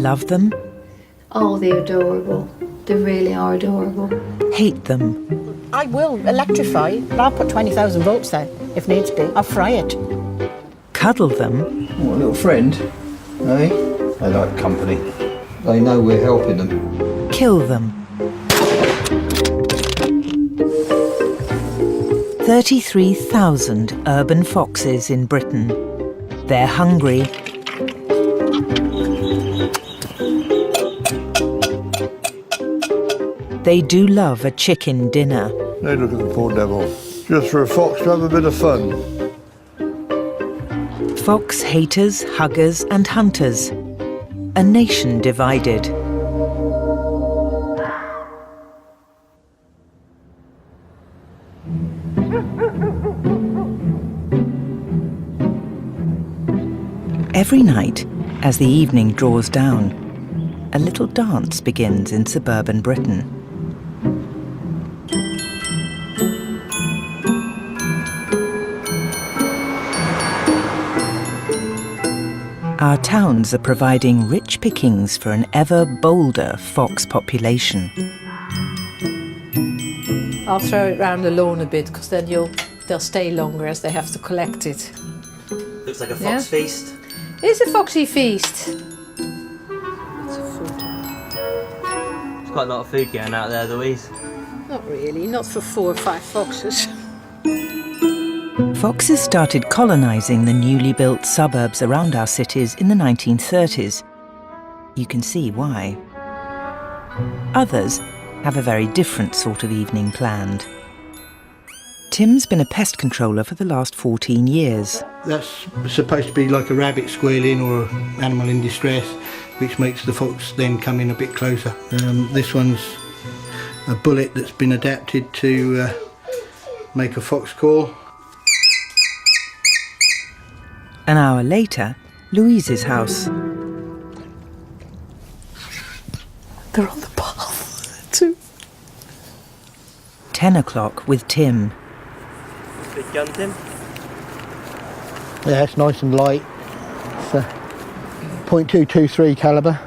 Love them. Oh, they're adorable. They really are adorable. Hate them. I will electrify, but I'll put 20,000 volts there, if needs be. I'll fry it. Cuddle them. What, a little friend? Eh? They like company. They know we're helping them. Kill them. 33,000 urban foxes in Britain. They're hungry. They do love a chicken dinner. Hey, look at the poor devil. Just for a fox to have a bit of fun. Fox haters, huggers and hunters. A nation divided. Every night, as the evening draws down, a little dance begins in suburban Britain. Our towns are providing rich pickings for an ever bolder fox population. I'll throw it round the lawn a bit, because then they'll stay longer as they have to collect it. Looks like a fox feast. It's a foxy feast. It's quite a lot of food going out there, Louise. Not really, not for 4 or 5 foxes. Foxes started colonising the newly built suburbs around our cities in the 1930s. You can see why. Others have a very different sort of evening planned. Tim's been a pest controller for the last 14 years. That's supposed to be like a rabbit squealing or an animal in distress, which makes the fox then come in a bit closer. This one's a bullet that's been adapted to make a fox call. An hour later, Louise's house. They're on the path, too. 10 o'clock with Tim. Big gun, Tim. Yeah, it's nice and light. It's a .223 calibre.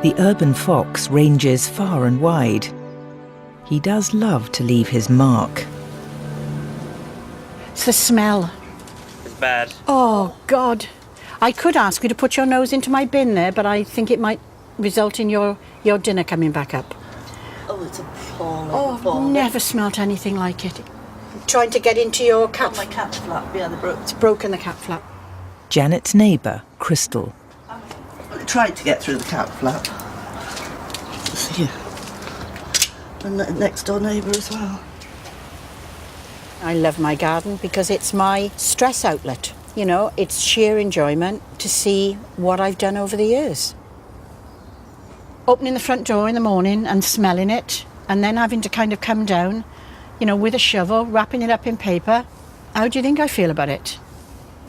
The urban fox ranges far and wide. He does love to leave his mark. It's the smell. It's bad. Oh, God. I could ask you to put your nose into my bin there, but I think it might result in your dinner coming back up. Oh, it's appalling. Oh, I've never smelt anything like it. Trying to get into your cat... My cat flap, yeah, It's broken, the cat flap. Janet's neighbour, Crystal. I tried to get through the cat flap. See, and the next door neighbour as well. I love my garden because it's my stress outlet. You know, it's sheer enjoyment to see what I've done over the years. Opening the front door in the morning and smelling it, and then having to kind of come down, you know, with a shovel, wrapping it up in paper. How do you think I feel about it?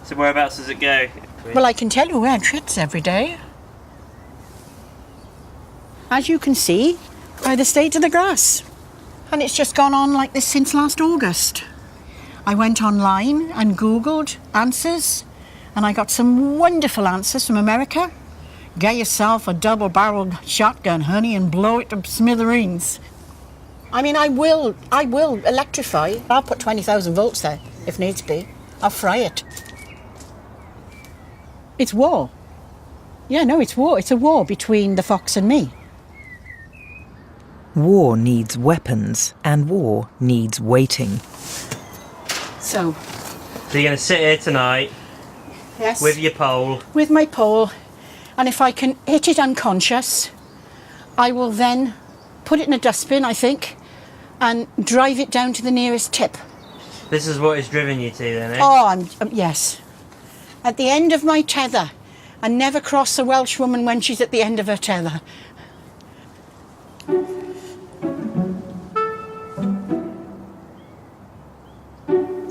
So whereabouts does it go? Well, I can tell you where it shits every day. As you can see, by the state of the grass. And it's just gone on like this since last August. I went online and Googled answers, and I got some wonderful answers from America. Get yourself a double-barreled shotgun, honey, and blow it to smithereens. I mean, I will electrify. I'll put 20,000 volts there, if needs be. I'll fry it. It's war. Yeah, no, it's war. It's a war between the fox and me. War needs weapons, and war needs waiting. So you're going to sit here tonight yes, with your pole? With my pole. And if I can hit it unconscious, I will then put it in a dustbin, I think, and drive it down to the nearest tip. This is what it's driven you to then, eh? Oh, yes. At the end of my tether. And never cross a Welsh woman when she's at the end of her tether.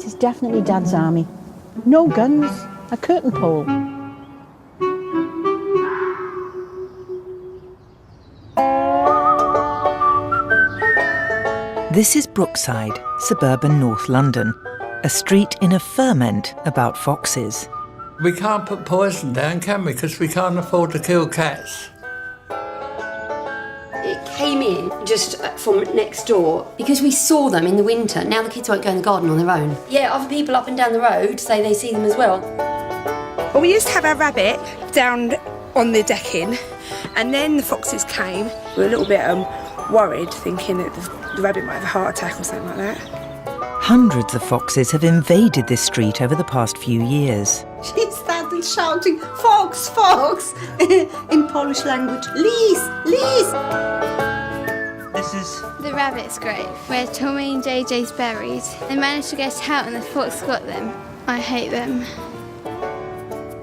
This is definitely Dad's army. No guns, a curtain pole. This is Brookside, suburban North London, a street in a ferment about foxes. We can't put poison down, can we? Because we can't afford to kill cats. It came in just from next door because we saw them in the winter. Now the kids won't go in the garden on their own. Yeah, other people up and down the road say they see them as well. Well, we used to have our rabbit down on the decking, and then the foxes came. We were a little bit worried, thinking that the rabbit might have a heart attack or something like that. Hundreds of foxes have invaded this street over the past few years. She started shouting, "Fox, fox!" in Polish language. "Lis, lis!" This is The rabbit's grave, where Tommy and JJ's buried. They managed to get out and the fox got them. I hate them.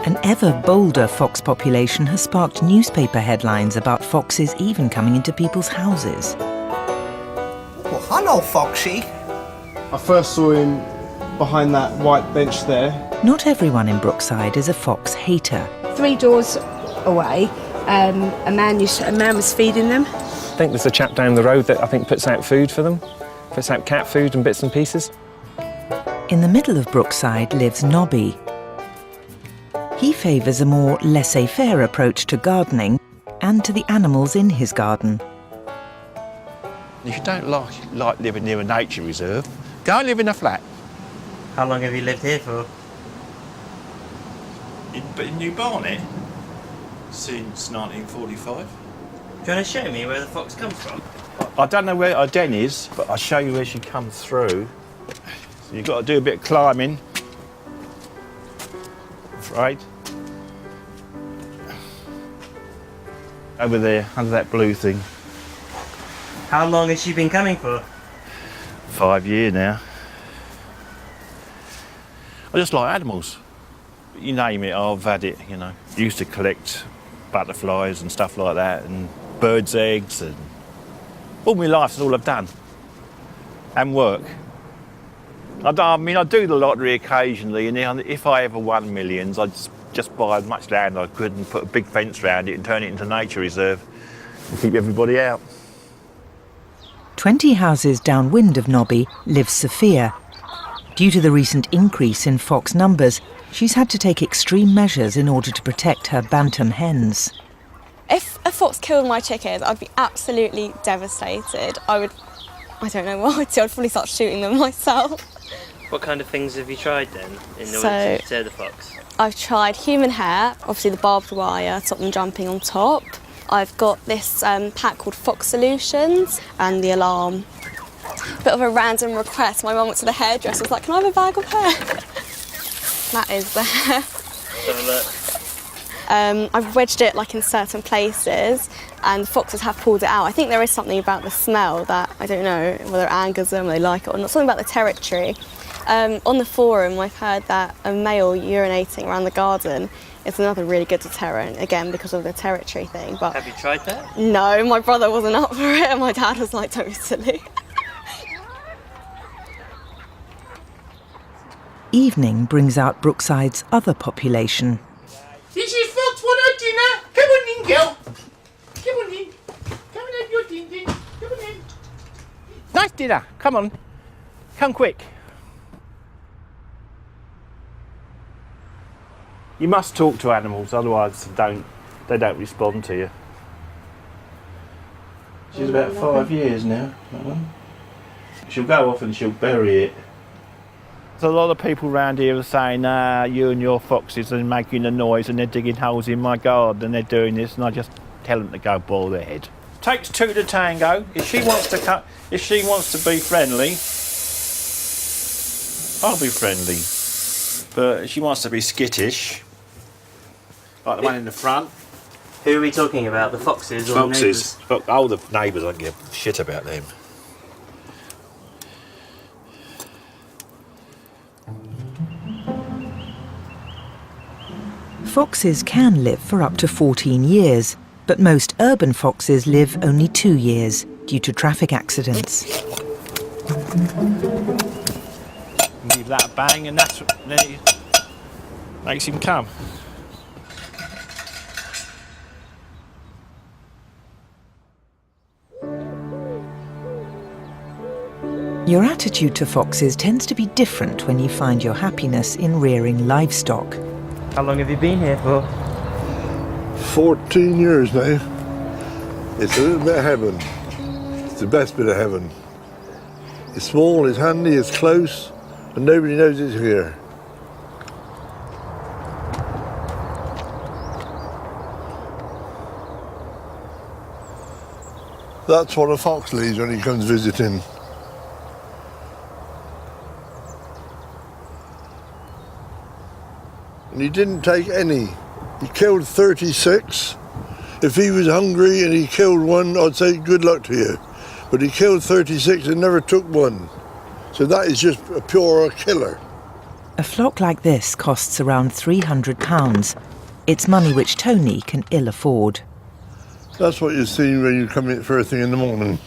An ever bolder fox population has sparked newspaper headlines about foxes even coming into people's houses. Well, hello, Foxy. I first saw him behind that white bench there. Not everyone in Brookside is a fox hater. 3 doors away, a man was feeding them. I think there's a chap down the road that I think puts out food for them, puts out cat food and bits and pieces. In the middle of Brookside lives Nobby. He favours a more laissez-faire approach to gardening and to the animals in his garden. If you don't like living near a nature reserve, go and live in a flat. How long have you lived here for? In New Barnet? Since 1945. Do you want to show me where the fox comes from? I don't know where our den is, but I'll show you where she comes through. So you've got to do a bit of climbing. Right. Over there, under that blue thing. How long has she been coming for? 5 years now. I just like animals. You name it, I've had it, you know. Used to collect butterflies and stuff like that, and birds' eggs, and all my life is all I've done. And work. I do the lottery occasionally, and if I ever won millions, I'd just buy as much land as I could and put a big fence around it and turn it into a nature reserve and keep everybody out. 20 houses downwind of Nobby lives Sophia. Due to the recent increase in fox numbers, she's had to take extreme measures in order to protect her bantam hens. If a fox killed my chickens, I'd be absolutely devastated. I don't know what I'd do. I'd probably start shooting them myself. What kind of things have you tried then in order to deter the fox? I've tried human hair, obviously the barbed wire, stop them jumping on top. I've got this pack called Fox Solutions and the alarm. Bit of a random request. My mum went to the hairdresser, was like, "Can I have a bag of hair?" That is the hair. Have a look. I've wedged it like in certain places and foxes have pulled it out. I think there is something about the smell that, I don't know whether it angers them or they like it or not, something about the territory. On the forum I've heard that a male urinating around the garden is another really good deterrent, again because of the territory thing. But have you tried that? No, my brother wasn't up for it and my dad was like, "Don't be silly." Evening brings out Brookside's other population. This is Fox, want our dinner? Come on in, girl. Come on in. Come and have your din-din. Come on in. Nice dinner, come on. Come quick. You must talk to animals, otherwise they don't respond to you. She's about 5 years now. She'll go off and she'll bury it. There's a lot of people around here are saying, you and your foxes are making a noise and they're digging holes in my garden and they're doing this, and I just tell them to go boil their head. Takes two to tango. If she wants to be friendly, I'll be friendly. But if she wants to be skittish, like the one in the front. Who are we talking about? The foxes or Foxes. the neighbours? Oh, the neighbours, I don't give a shit about them. Foxes can live for up to 14 years, but most urban foxes live only 2 years due to traffic accidents. Give that a bang, and that's what then it makes him come. Your attitude to foxes tends to be different when you find your happiness in rearing livestock. How long have you been here for? 14 years now. It's a little bit of heaven. It's the best bit of heaven. It's small, it's handy, it's close, and nobody knows it's here. That's what a fox leads when he comes visiting. And he didn't take any. He killed 36. If he was hungry and he killed one, I'd say good luck to you. But he killed 36 and never took one. So that is just a pure killer. A flock like this costs around £300. It's money which Tony can ill afford. That's what you see when you come in first thing in the morning.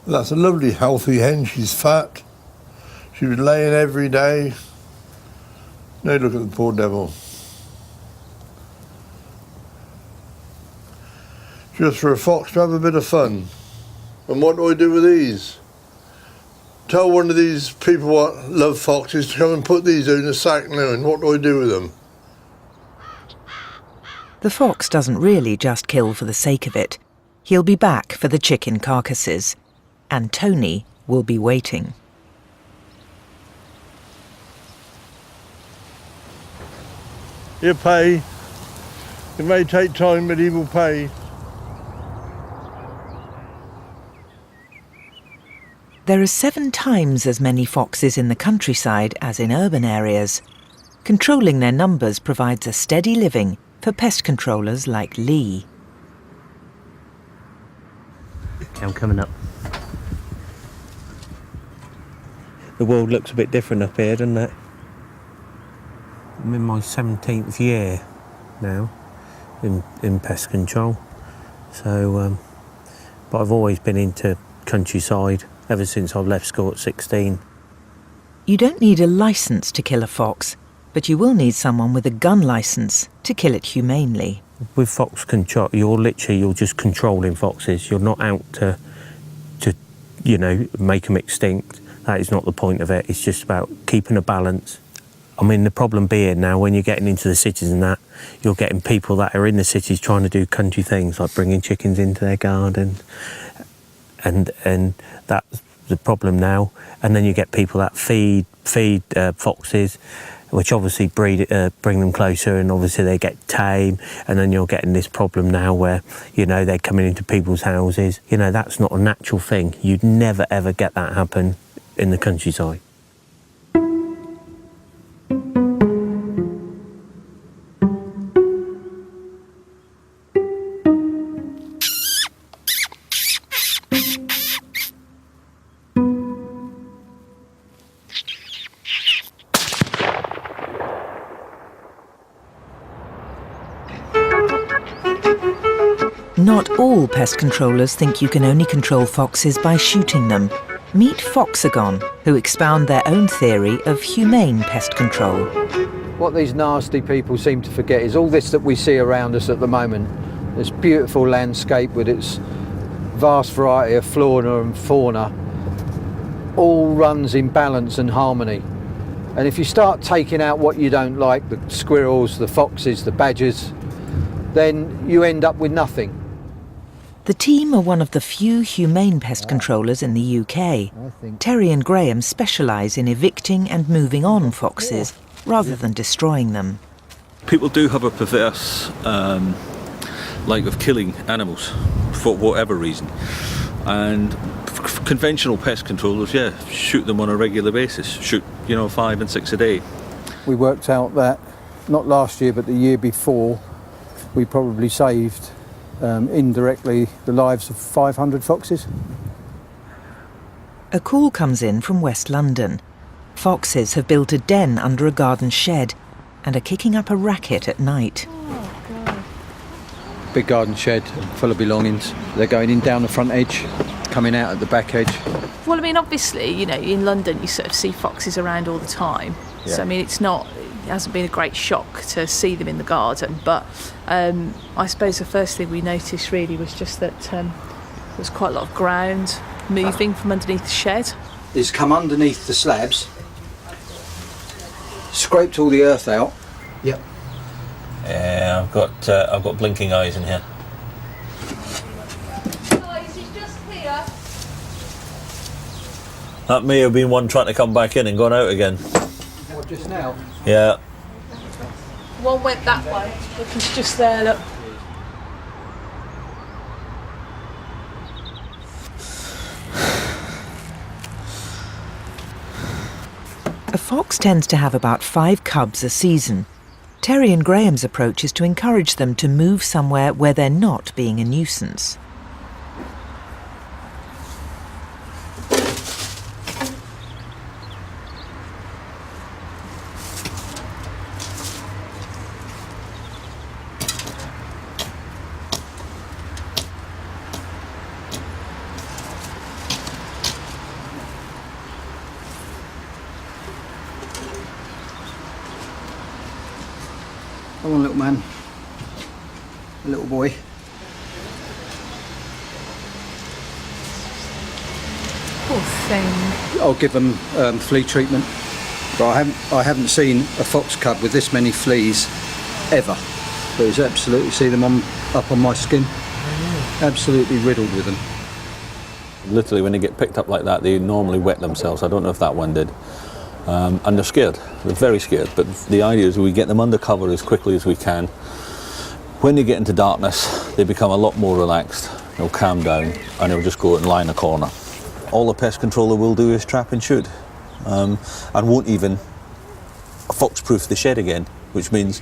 That's a lovely healthy hen. She's fat. She was laying every day. Now look at the poor devil. Just for a fox to have a bit of fun. And what do I do with these? Tell one of these people what love foxes to come and put these in a sack now, and what do I do with them? The fox doesn't really just kill for the sake of it. He'll be back for the chicken carcasses. And Tony will be waiting. He'll pay. It may take time, but he will pay. There are 7 times as many foxes in the countryside as in urban areas. Controlling their numbers provides a steady living for pest controllers like Lee. I'm coming up. The world looks a bit different up here, doesn't it? I'm in my 17th year now in pest control. So, but I've always been into countryside ever since I left school at 16. You don't need a licence to kill a fox, but you will need someone with a gun licence to kill it humanely. With fox control, you're just controlling foxes. You're not out to make them extinct. That is not the point of it. It's just about keeping a balance. I mean, the problem being now, when you're getting into the cities and that, you're getting people that are in the cities trying to do country things, like bringing chickens into their garden, and that's the problem now. And then you get people that feed foxes, which obviously bring them closer, and obviously they get tame, and then you're getting this problem now where, they're coming into people's houses. That's not a natural thing. You'd never ever get that happen in the countryside. Not all pest controllers think you can only control foxes by shooting them. Meet Foxagon, who expound their own theory of humane pest control. What these nasty people seem to forget is all this that we see around us at the moment. This beautiful landscape with its vast variety of flora and fauna all runs in balance and harmony. And if you start taking out what you don't like, the squirrels, the foxes, the badgers, then you end up with nothing. The team are one of the few humane pest controllers in the UK. Terry and Graham specialise in evicting and moving on foxes rather than destroying them. People do have a perverse like of killing animals for whatever reason, and conventional pest controllers, shoot them on a regular basis. Shoot, 5 and 6 a day. We worked out that not last year but the year before we probably saved indirectly the lives of 500 foxes. A call comes in from West London. Foxes have built a den under a garden shed and are kicking up a racket at night. big garden shed full of belongings. They're going in down the front edge, coming out at the back edge. Well, I mean, obviously, you know, in London you sort of see foxes around all the time. Yeah. So, I mean, it hasn't been a great shock to see them in the garden. But I suppose the first thing we noticed really was just that there was quite a lot of ground moving from underneath the shed. It's come underneath the slabs, scraped all the earth out. Yep. Yeah, I've got blinking eyes in here. That may have been one trying to come back in and gone out again. What, just now? Yeah. One went that way. Look, it's just there, look. A fox tends to have about 5 cubs a season. Terry and Graham's approach is to encourage them to move somewhere where they're not being a nuisance. Come on, little man. A little boy. Poor thing. I'll give them flea treatment, but I haven't seen a fox cub with this many fleas ever. There's absolutely, see them up on my skin, absolutely riddled with them. Literally, when they get picked up like that, they normally wet themselves. I don't know if that one did. And they're scared. They're very scared. But the idea is we get them under cover as quickly as we can. When they get into darkness, they become a lot more relaxed. They'll calm down and they'll just go and lie in a corner. All a pest controller will do is trap and shoot, and won't even fox-proof the shed again, which means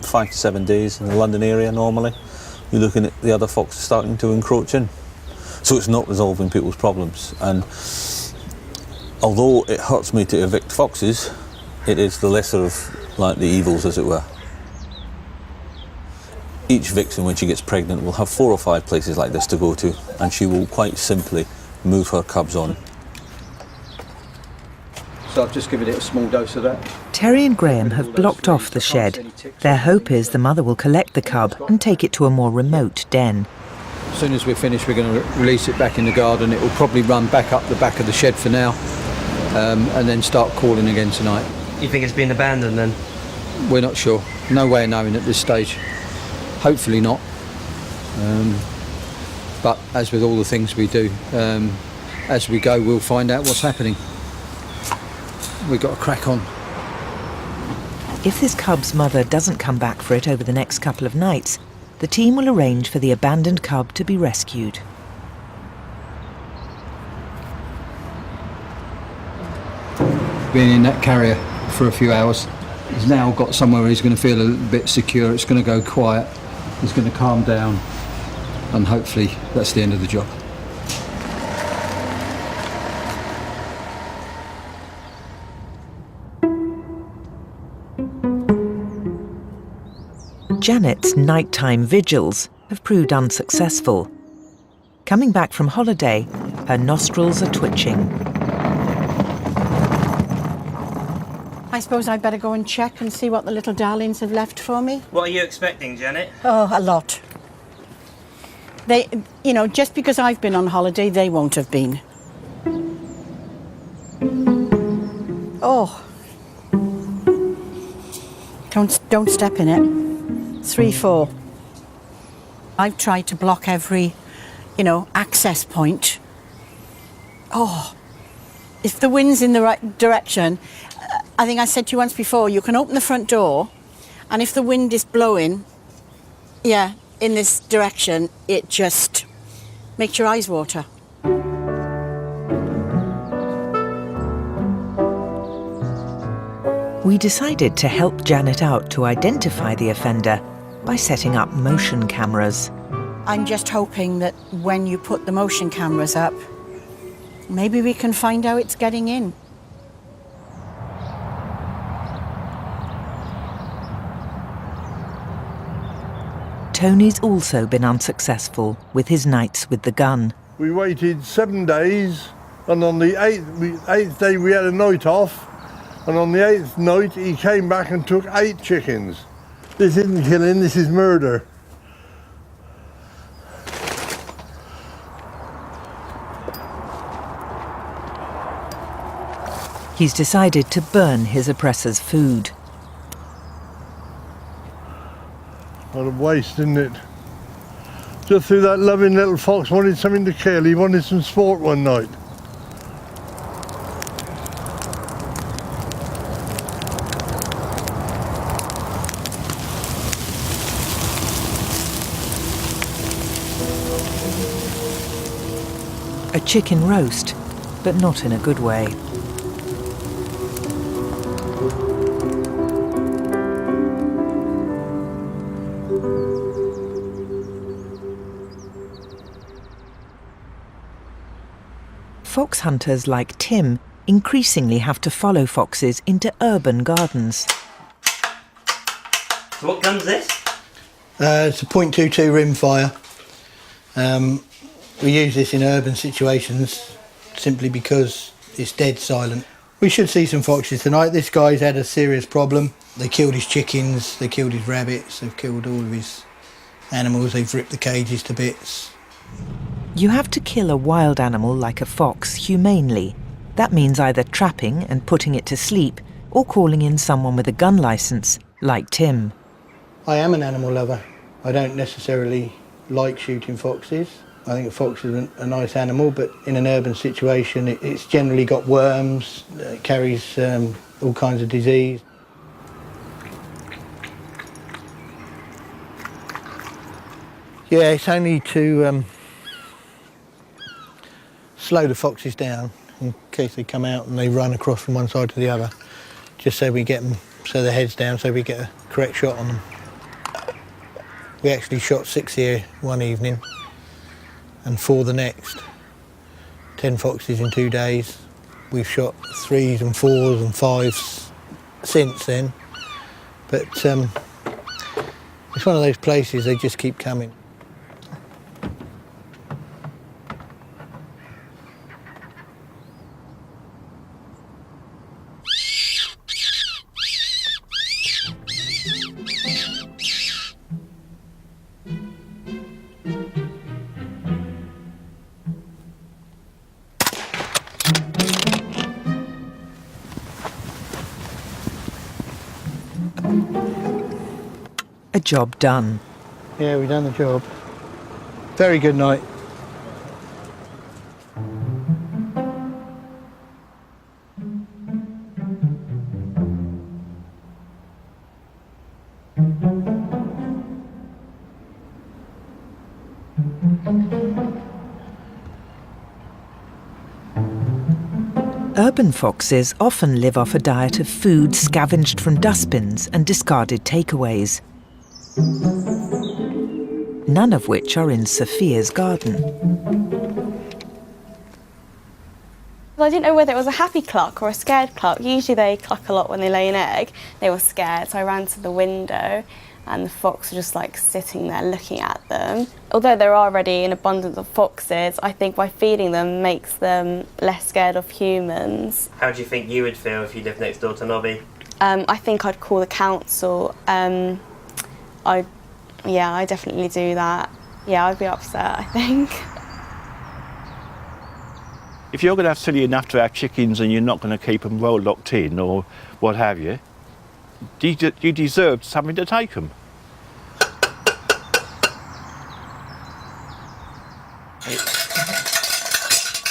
5 to 7 days in the London area normally. You're looking at the other foxes starting to encroach in. So it's not resolving people's problems. And although it hurts me to evict foxes, it is the lesser of like the evils, as it were. Each vixen, when she gets pregnant, will have 4 or 5 places like this to go to, and she will quite simply move her cubs on. So I've just given it a small dose of that. Terry and Graham have blocked off the shed. Their hope is the mother will collect the cub and take it to a more remote den. As soon as we're finished, we're going to release it back in the garden. It will probably run back up the back of the shed for now, and then start calling again tonight. You think it's been abandoned then? We're not sure. No way of knowing at this stage. Hopefully not. But as with all the things we do, as we go, we'll find out what's happening. We've got to crack on. If this cub's mother doesn't come back for it over the next couple of nights, the team will arrange for the abandoned cub to be rescued. Being in that carrier for a few hours, he's now got somewhere where he's going to feel a little bit secure. It's going to go quiet, he's going to calm down, and hopefully that's the end of the job. Janet's nighttime vigils have proved unsuccessful. Coming back from holiday, her nostrils are twitching. I suppose I'd better go and check and see what the little darlings have left for me. What are you expecting, Janet? Oh, a lot. They, you know, just because I've been on holiday, they won't have been. Oh. Don't step in it. 3, 4. I've tried to block every, access point. Oh. If the wind's in the right direction, I think I said to you once before, you can open the front door, and if the wind is blowing, in this direction, it just makes your eyes water. We decided to help Janet out to identify the offender by setting up motion cameras. I'm just hoping that when you put the motion cameras up, maybe we can find how it's getting in. Tony's also been unsuccessful with his nights with the gun. We waited 7 days, and on the eighth day we had a night off, and on the 8th night he came back and took 8 chickens. This isn't killing, this is murder. He's decided to burn his oppressor's food. What a waste, isn't it? Just through that loving little fox wanted something to kill. He wanted some sport one night. A chicken roast, but not in a good way. Fox hunters like Tim increasingly have to follow foxes into urban gardens. So what gun's this? It's a .22 rimfire. We use this in urban situations simply because it's dead silent. We should see some foxes tonight. This guy's had a serious problem. They killed his chickens, they killed his rabbits, they've killed all of his animals, they've ripped the cages to bits. You have to kill a wild animal like a fox humanely. That means either trapping and putting it to sleep or calling in someone with a gun licence, like Tim. I am an animal lover. I don't necessarily like shooting foxes. I think a fox is a nice animal, but in an urban situation it's generally got worms, it carries all kinds of disease. Yeah, it's only to slow the foxes down in case they come out and they run across from one side to the other, just so we get them, so their head's down, so we get a correct shot on them. We actually shot 6 here one evening and 4 the next. 10 foxes in 2 days. We've shot 3s and 4s and 5s since then, but it's one of those places they just keep coming. A job done. Yeah, we've done the job. Very good night. Urban foxes often live off a diet of food scavenged from dustbins and discarded takeaways, none of which are in Sophia's garden. Well, I didn't know whether it was a happy cluck or a scared cluck. Usually they cluck a lot when they lay an egg. They were scared, so I ran to the window and the fox was just like sitting there looking at them. Although there are already an abundance of foxes, I think by feeding them makes them less scared of humans. How do you think you would feel if you lived next door to Nobby? I think I'd call the council. I definitely do that. Yeah, I'd be upset, I think. If you're going to have silly enough to have chickens and you're not going to keep them well locked in or what have you, you deserve something to take them.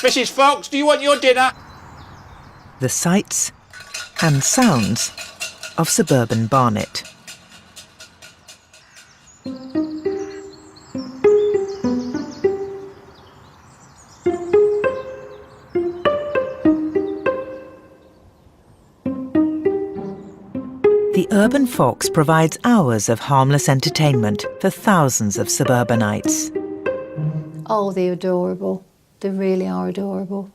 Mrs. Fox, do you want your dinner? The sights and sounds of suburban Barnet. The urban fox provides hours of harmless entertainment for thousands of suburbanites. Oh, they're adorable. They really are adorable.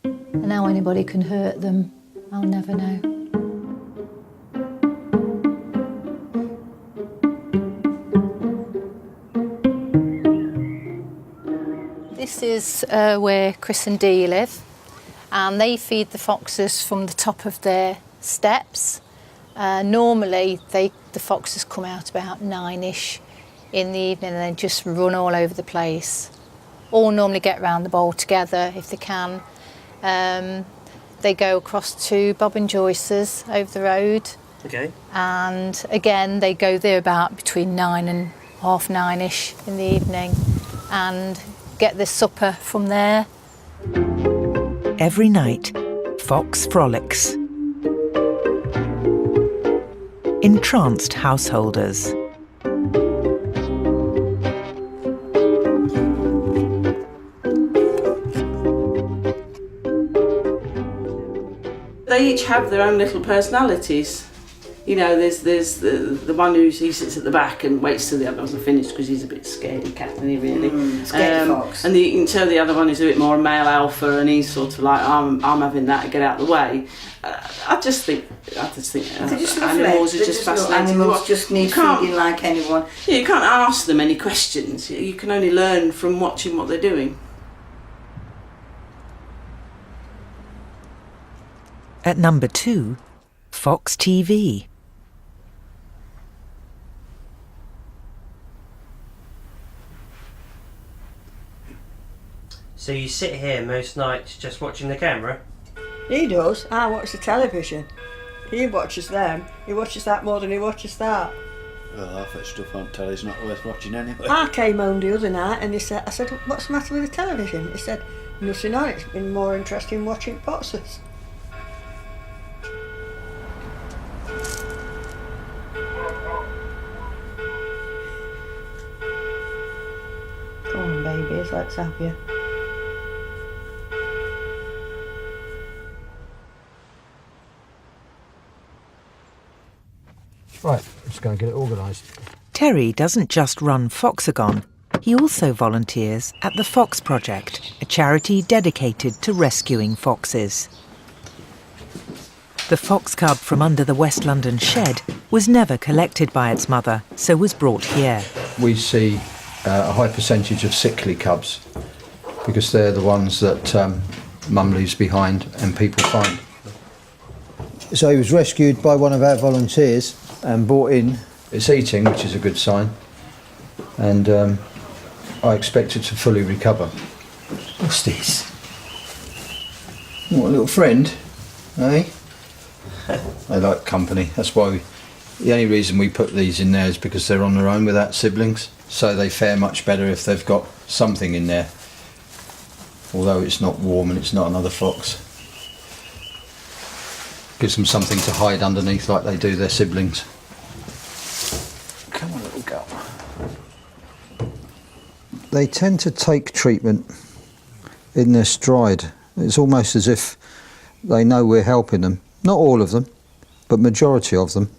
And how anybody can hurt them, I'll never know. This is where Chris and Dee live, and they feed the foxes from the top of their steps. Normally, the foxes come out about 9ish in the evening and then just run all over the place. All normally get round the bowl together if they can. They go across to Bob and Joyce's over the road. Okay. And again, they go there about between 9 and 9:30ish in the evening and get their supper from there. Every night, Fox frolics. Entranced householders. They each have their own little personalities. You know, there's the one he sits at the back and waits till the others are finished because he's a bit scaredy cat, isn't he, really? Scaredy fox. And you can tell the other one is a bit more male alpha, and he's sort of like, I'm having that, get out of the way. I just think They're just animals lovely. are just They're fascinating. Animals just need feeding like anyone. Yeah, you can't ask them any questions. You can only learn from watching what they're doing. At number 2, Fox TV. So you sit here most nights just watching the camera? He does. I watch the television. He watches them. He watches that more than he watches that. Well, half that stuff on telly's not worth watching anyway. I came home the other night and I said, what's the matter with the television? He said, nothing on it. It's been more interesting watching boxers. Come on, babies, let's have you. Right, I'm just going to get it organised. Terry doesn't just run Foxagon, he also volunteers at the Fox Project, a charity dedicated to rescuing foxes. The fox cub from under the West London shed was never collected by its mother, so was brought here. We see a high percentage of sickly cubs because they're the ones that mum leaves behind and people find. So he was rescued by one of our volunteers and brought in. It's eating, which is a good sign, and I expect it to fully recover. What's this? What, a little friend, eh? They like company. That's why the only reason we put these in there is because they're on their own without siblings, so they fare much better if they've got something in there, although it's not warm and it's not another fox. Gives them something to hide underneath like they do their siblings. Come on, little girl. They tend to take treatment in their stride. It's almost as if they know we're helping them. Not all of them, but majority of them.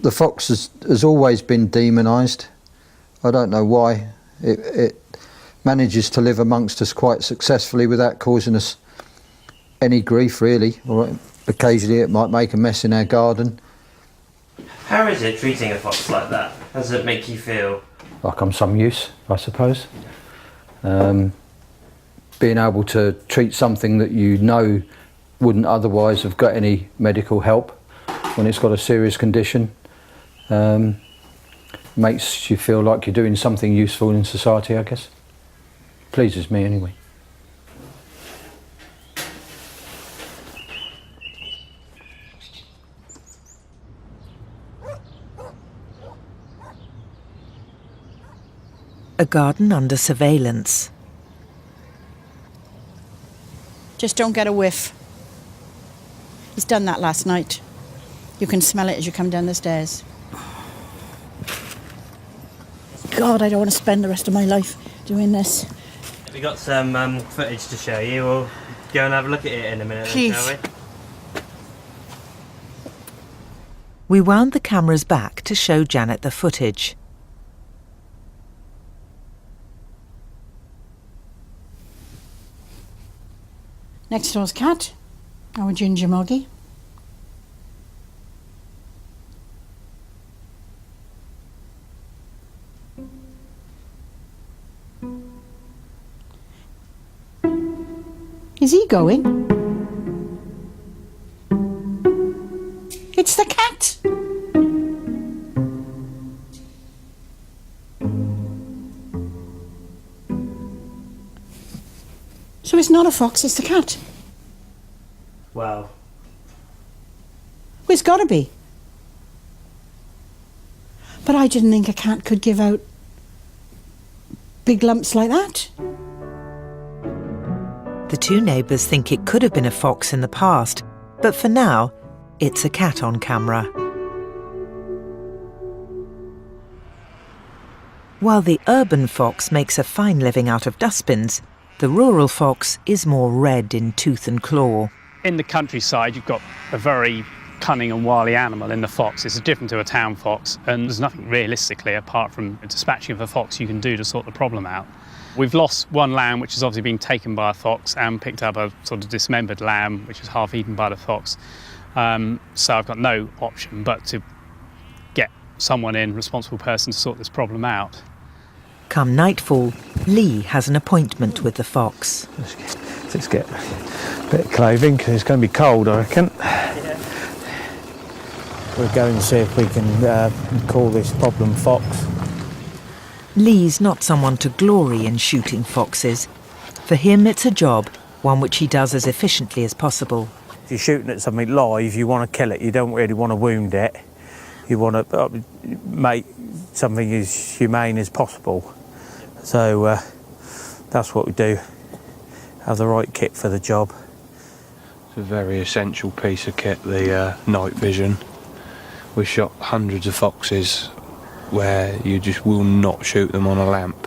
The fox has always been demonised. I don't know why. It manages to live amongst us quite successfully without causing us any grief, really. All right. Occasionally it might make a mess in our garden. How is it treating a fox like that? How does it make you feel? Like I'm some use, I suppose. Being able to treat something that you know wouldn't otherwise have got any medical help when it's got a serious condition makes you feel like you're doing something useful in society, I guess. Pleases me anyway. A garden under surveillance. Just don't get a whiff. He's done that last night. You can smell it as you come down the stairs. God, I don't want to spend the rest of my life doing this. We got some footage to show you. We'll go and have a look at it in a minute, Please. Then, shall we? We wound the cameras back to show Janet the footage. Next door's cat, our ginger moggy. Is he going? It's the cat. So it's not a fox, it's the cat. Well, Well, it's got to be. But I didn't think a cat could give out big lumps like that. The two neighbours think it could have been a fox in the past, but for now, it's a cat on camera. While the urban fox makes a fine living out of dustbins, the rural fox is more red in tooth and claw. In the countryside, you've got a very cunning and wily animal in the fox. It's different to a town fox, and there's nothing realistically, apart from dispatching of a fox, you can do to sort the problem out. We've lost one lamb, which has obviously been taken by a fox, and picked up a sort of dismembered lamb, which was half eaten by the fox. So I've got no option but to get someone in, responsible person, to sort this problem out. Come nightfall, Lee has an appointment with the fox. Let's get a bit of clothing because it's going to be cold, I reckon. We'll go and see if we can call this problem fox. Lee's not someone to glory in shooting foxes. For him, it's a job, one which he does as efficiently as possible. If you're shooting at something live, you want to kill it. You don't really want to wound it. You want to make something as humane as possible. So that's what we do. Have the right kit for the job. It's a very essential piece of kit, the night vision. We've shot hundreds of foxes where you just will not shoot them on a lamp.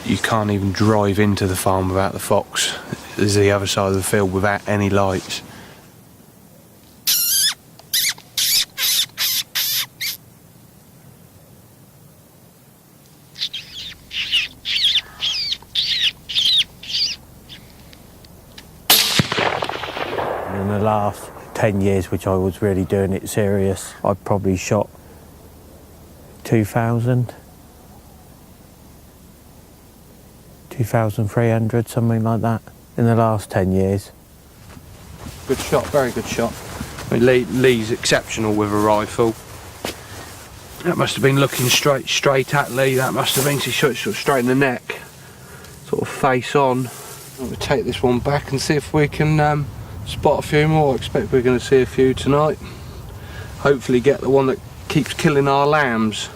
You can't even drive into the farm without the fox. There's the other side of the field without any lights. In the last 10 years, which I was really doing it serious, I've probably shot 2,300, something like that, in the last 10 years. Good shot, very good shot. I mean, Lee's exceptional with a rifle. That must have been looking straight at Lee. That must have been, he shot sort of straight in the neck, sort of face on. We'll take this one back and see if we can spot a few more. I expect we're going to see a few tonight. Hopefully get the one that keeps killing our lambs.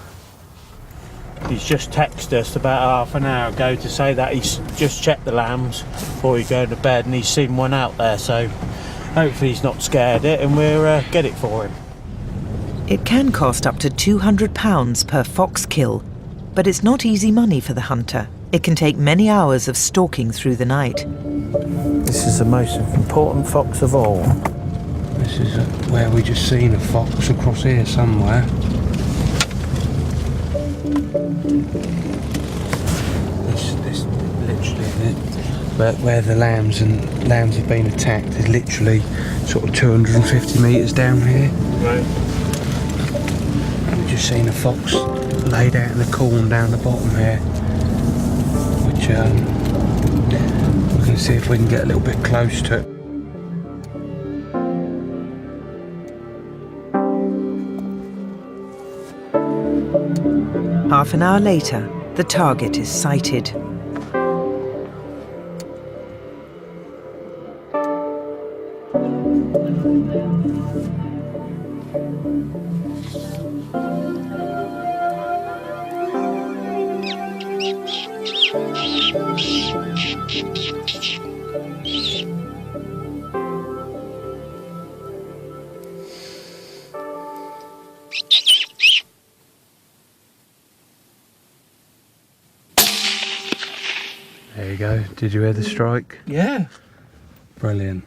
He's just texted us about half an hour ago to say that he's just checked the lambs before he go to bed and he's seen one out there, so hopefully he's not scared it and we'll get it for him. It can cost up to £200 per fox kill, but it's not easy money for the hunter. It can take many hours of stalking through the night. This is the most important fox of all. This is where we just seen a fox across here somewhere. This literally where the lambs have been attacked is literally sort of 250 metres down here. Right. And we've just seen a fox laid out in the corn down the bottom here, which we're going to see if we can get a little bit close to it. Half an hour later, the target is sighted. There you go. Did you hear the strike? Yeah. Brilliant.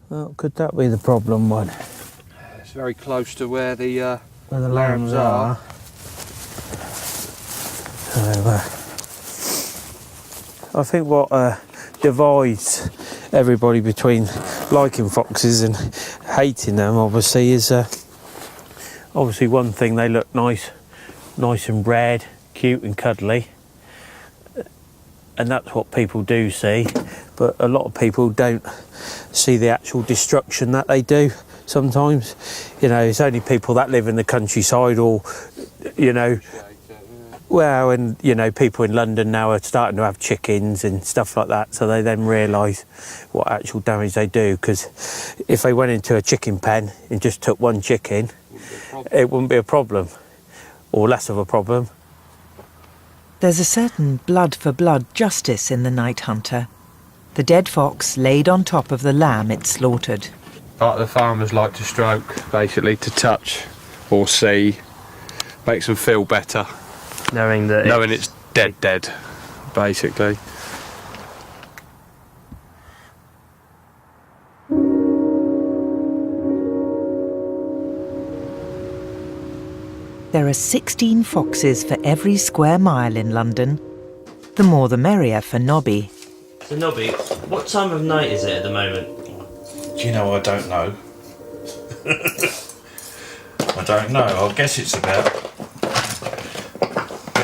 Well, could that be the problem one? It's very close to where the lambs are. So, I think what divides everybody between liking foxes and hating them, obviously, is obviously one thing, they look nice and red, cute and cuddly. And that's what people do see, but a lot of people don't see the actual destruction that they do sometimes. You know, it's only people that live in the countryside or, you know, well, and, you know, people in London now are starting to have chickens and stuff like that, so they then realise what actual damage they do, because if they went into a chicken pen and just took one chicken, it wouldn't be a problem, or less of a problem. There's a certain blood-for-blood justice in the night hunter. The dead fox laid on top of the lamb it slaughtered. Like the farmers like to stroke, basically, to touch or see, makes them feel better. Knowing it's dead, basically. There are 16 foxes for every square mile in London. The more the merrier for Nobby. So Nobby, what time of night is it at the moment? Do you know, I don't know. I don't know. I guess it's about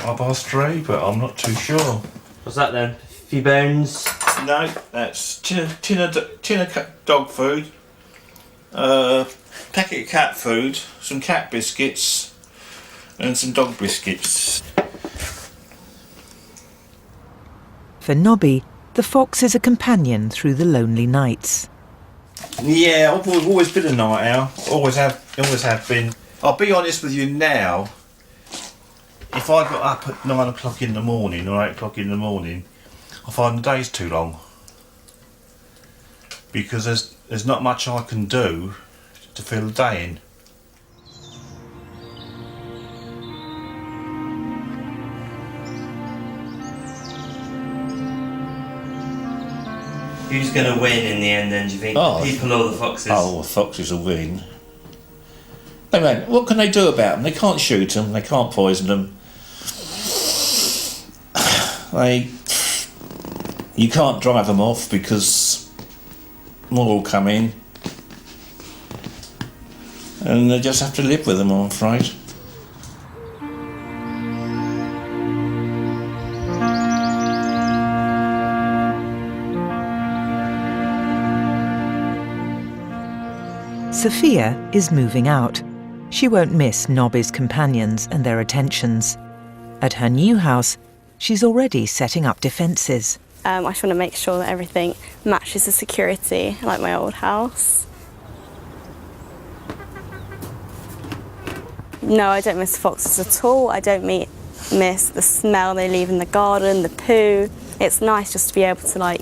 3:30, but I'm not too sure. What's that then? A few bones? No, that's tin of dog food, packet of cat food, some cat biscuits, and some dog biscuits. For Nobby, the fox is a companion through the lonely nights. Yeah, I've always been a night owl. Always have been. I'll be honest with you now. If I got up at 9 o'clock in the morning or 8 o'clock in the morning, I find the day's too long. Because there's not much I can do to fill the day in. Who's going to win in the end then, do you think? The people or the foxes? Oh, the foxes will win. Hey man, what can they do about them? They can't shoot them, they can't poison them. You can't drive them off because more will come in. And they just have to live with them, I'm afraid. Sophia is moving out. She won't miss Nobby's companions and their attentions. At her new house, she's already setting up defences. I just want to make sure that everything matches the security, like my old house. No, I don't miss foxes at all. I don't miss the smell they leave in the garden, the poo. It's nice just to be able to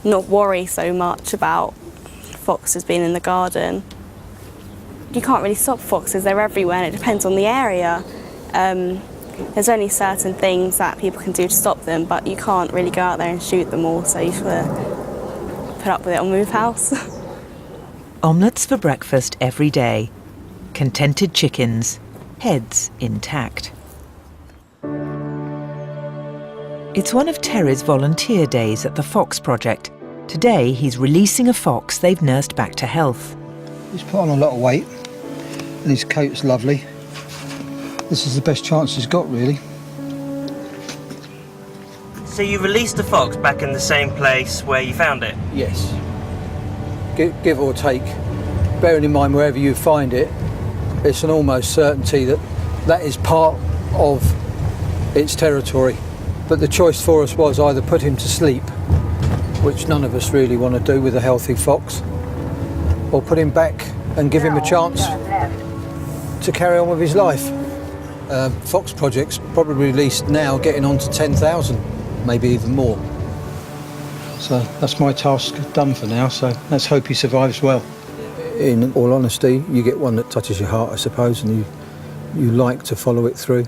not worry so much about foxes being in the garden. You can't really stop foxes, they're everywhere and it depends on the area. There's only certain things that people can do to stop them, but you can't really go out there and shoot them all, so you have to put up with it or move house. Omelettes for breakfast every day. Contented chickens, heads intact. It's one of Terry's volunteer days at the Fox Project. Today he's releasing a fox they've nursed back to health. He's put on a lot of weight and his coat's lovely. This is the best chance he's got, really. So you released the fox back in the same place where you found it? Yes. Give or take. Bearing in mind wherever you find it, it's an almost certainty that that is part of its territory. But the choice for us was either put him to sleep, which none of us really want to do with a healthy fox, or put him back and give him a chance to carry on with his life. Fox Project's probably released now getting on to 10,000, maybe even more. So that's my task done for now, so let's hope he survives well. In all honesty, you get one that touches your heart, I suppose, and you like to follow it through.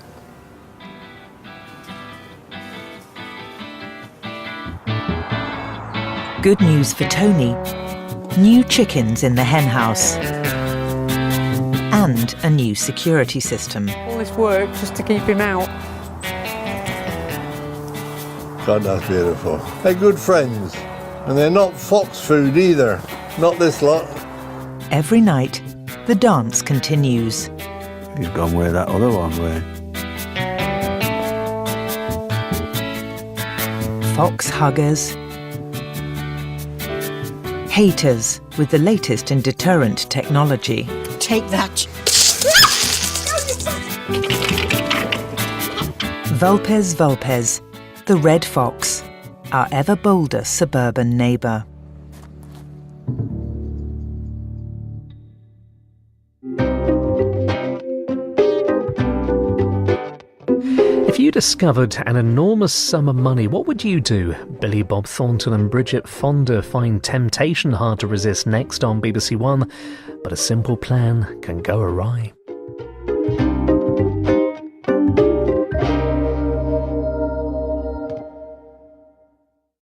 Good news for Tony. New chickens in the hen house. And a new security system. All this work just to keep him out. God, that's beautiful. They're good friends. And they're not fox food either. Not this lot. Every night, the dance continues. He's gone where that other one went. Fox huggers, Haters with the latest in deterrent technology. Take that. Vulpes vulpes, the red fox, our ever bolder suburban neighbour. If you discovered an enormous sum of money, what would you do? Billy Bob Thornton and Bridget Fonda find temptation hard to resist next on BBC One, but a simple plan can go awry.